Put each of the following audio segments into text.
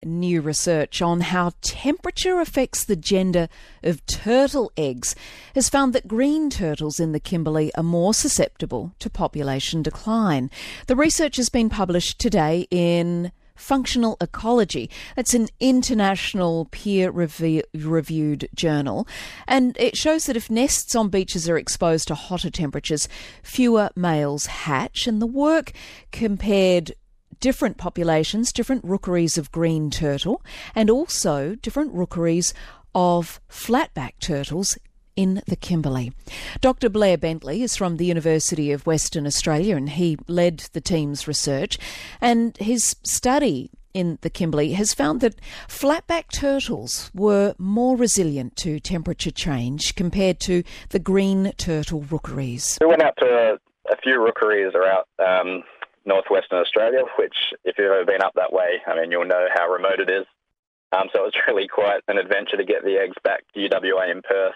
New research on how temperature affects the gender of turtle eggs has found that green turtles in the Kimberley are more susceptible to population decline. The research has been published today in Functional Ecology. That's an international peer-reviewed journal, and it shows that if nests on beaches are exposed to hotter temperatures, fewer males hatch, and the work compared different populations, different rookeries of green turtle, and also different rookeries of flatback turtles in the Kimberley. Dr Blair Bentley is from the University of Western Australia, and he led the team's research, and his study in the Kimberley has found that flatback turtles were more resilient to temperature change compared to the green turtle rookeries. We went out to a few rookeries around northwestern Australia, which, if you've ever been up that way, I mean, you'll know how remote it is. So it was really quite an adventure to get the eggs back to UWA in Perth.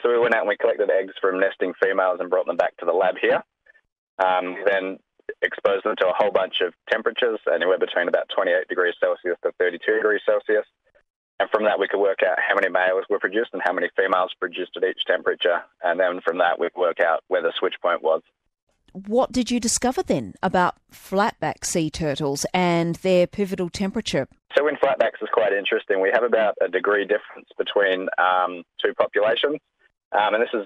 So we went out and we collected eggs from nesting females and brought them back to the lab here. Then exposed them to a whole bunch of temperatures, anywhere between about 28 degrees Celsius to 32 degrees Celsius. And from that, we could work out how many males were produced and how many females produced at each temperature. And then from that, we could work out where the switch point was. What did you discover then about flatback sea turtles and their pivotal temperature? So in flatbacks, it's quite interesting. We have about a degree difference between two populations. And this is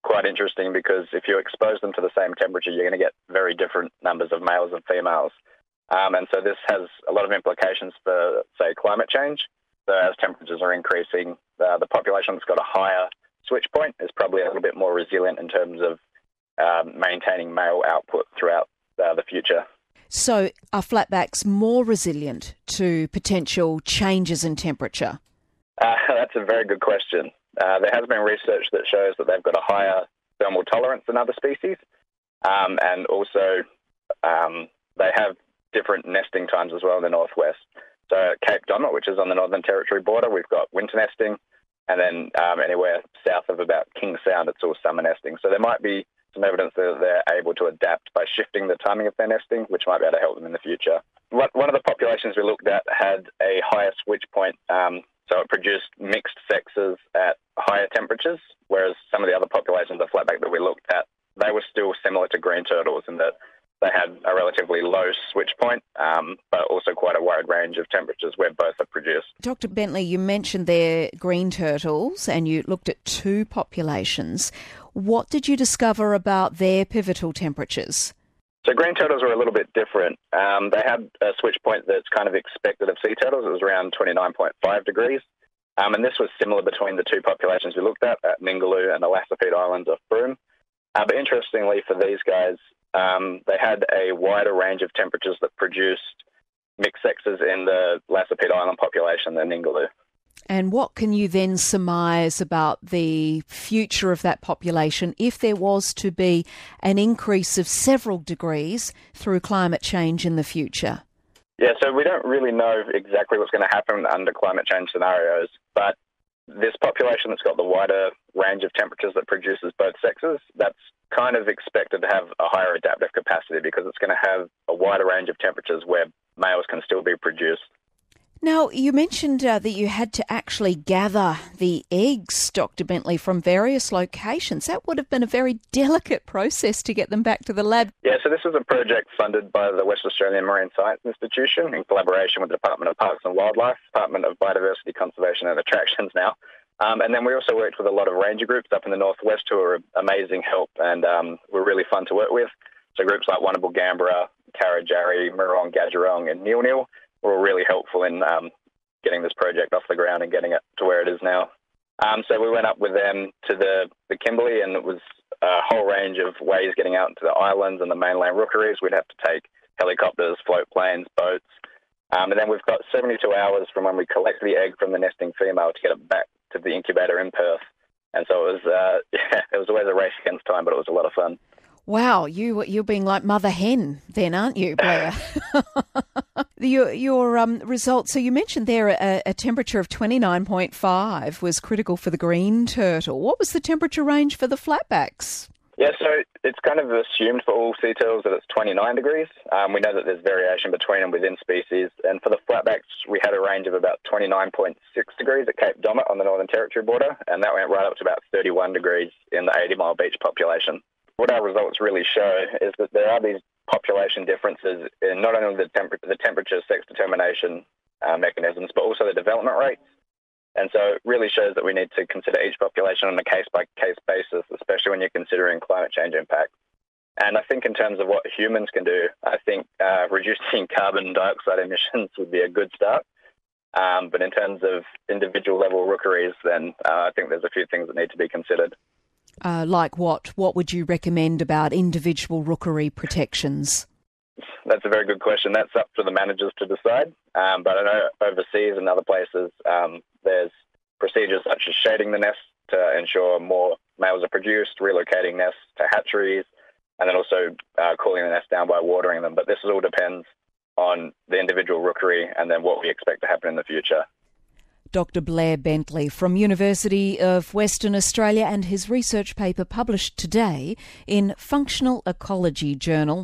quite interesting because if you expose them to the same temperature, you're going to get very different numbers of males and females. And so this has a lot of implications for, say, climate change. So as temperatures are increasing, the population that's got a higher switch point is probably a little bit more resilient in terms of maintaining male output throughout the future. So are flatbacks more resilient to potential changes in temperature? That's a very good question. There has been research that shows that they've got a higher thermal tolerance than other species, and also they have different nesting times as well in the northwest. So at Cape Donald, which is on the Northern Territory border, we've got winter nesting, and then anywhere south of about King Sound, it's all summer nesting. So there might be some evidence that they're able to adapt by shifting the timing of their nesting, which might be able to help them in the future. One of the populations we looked at had a higher switch point, so it produced mixed sexes at higher temperatures, whereas some of the other populations of flatback that we looked at, they were still similar to green turtles in that they had a relatively low switch point, but also quite a wide range of temperatures where both are produced. Dr Bentley, you mentioned their green turtles and you looked at two populations. What did you discover about their pivotal temperatures? So green turtles were a little bit different. They had a switch point that's kind of expected of sea turtles. It was around 29.5 degrees. And this was similar between the two populations we looked at Ningaloo and the Lacepede Islands off Broome. But interestingly for these guys, they had a wider range of temperatures that produced mixed sexes in the Lacepede Island population than Ningaloo. And what can you then surmise about the future of that population if there was to be an increase of several degrees through climate change in the future? Yeah, so we don't really know exactly what's going to happen under climate change scenarios, but this population that's got the wider range of temperatures that produces both sexes, that's kind of expected to have a higher adaptive capacity because it's going to have a wider range of temperatures where males can still be produced. Now, you mentioned that you had to actually gather the eggs, Dr Bentley, from various locations. That would have been a very delicate process to get them back to the lab. Yeah, so this was a project funded by the West Australian Marine Science Institution in collaboration with the Department of Parks and Wildlife, Department of Biodiversity Conservation and Attractions now. And then we also worked with a lot of ranger groups up in the northwest who are amazing help and were really fun to work with. So groups like Wannable Gambara, Karajari, Murrong, Gadgerong and Nil Nil were really helpful in getting this project off the ground and getting it to where it is now. So we went up with them to the Kimberley, and it was a whole range of ways getting out into the islands and the mainland rookeries. We'd have to take helicopters, float planes, boats. And then we've got 72 hours from when we collect the egg from the nesting female to get it back to the incubator in Perth. And so it was always a race against time, but it was a lot of fun. Wow, you're being like mother hen then, aren't you, Blair? Your results, so you mentioned there a temperature of 29.5 was critical for the green turtle. What was the temperature range for the flatbacks? Yeah, so it's kind of assumed for all sea turtles that it's 29 degrees. We know that there's variation between them within species. And for the flatbacks, we had a range of about 29.6 degrees at Cape Domet on the Northern Territory border, and that went right up to about 31 degrees in the 80 Mile Beach population. What our results really show is that there are these population differences in not only the temperature sex determination mechanisms, but also the development rates. And so it really shows that we need to consider each population on a case-by-case basis, especially when you're considering climate change impact. And I think in terms of what humans can do, I think reducing carbon dioxide emissions would be a good start. But in terms of individual level rookeries, then I think there's a few things that need to be considered. Like what? What would you recommend about individual rookery protections? That's a very good question. That's up to the managers to decide. But I know overseas and other places, there's procedures such as shading the nest to ensure more males are produced, relocating nests to hatcheries, and then also cooling the nest down by watering them. But this all depends on the individual rookery and then what we expect to happen in the future. Dr Blair Bentley from University of Western Australia, and his research paper published today in Functional Ecology Journal